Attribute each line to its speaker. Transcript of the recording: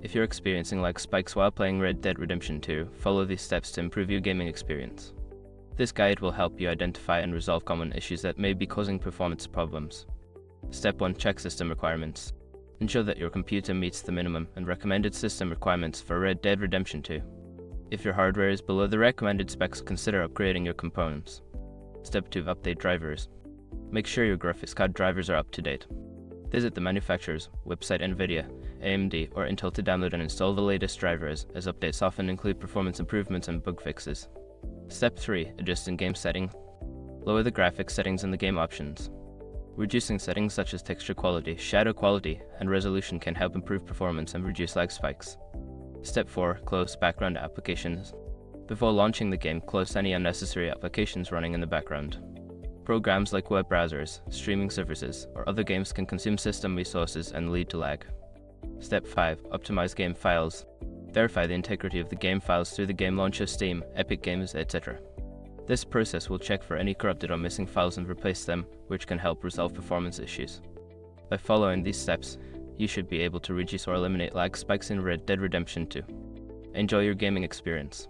Speaker 1: If you're experiencing lag spikes while playing Red Dead Redemption 2, follow these steps to improve your gaming experience. This guide will help you identify and resolve common issues that may be causing performance problems. Step 1. Check system requirements. Ensure that your computer meets the minimum and recommended system requirements for Red Dead Redemption 2. If your hardware is below the recommended specs, consider upgrading your components. Step 2. Update drivers. Make sure your graphics card drivers are up to date. Visit the manufacturer's website, NVIDIA, AMD, or Intel to download and install the latest drivers, as updates often include performance improvements and bug fixes. Step 3. Adjust in-game settings. Lower the graphics settings in the game options. Reducing settings such as texture quality, shadow quality, and resolution can help improve performance and reduce lag spikes. Step 4. Close background applications. Before launching the game, close any unnecessary applications running in the background. Programs like web browsers, streaming services, or other games can consume system resources and lead to lag. Step 5. Optimize game files. Verify the integrity of the game files through the game launcher, Steam, Epic Games, etc. This process will check for any corrupted or missing files and replace them, which can help resolve performance issues. By following these steps, you should be able to reduce or eliminate lag spikes in Red Dead Redemption 2. Enjoy your gaming experience.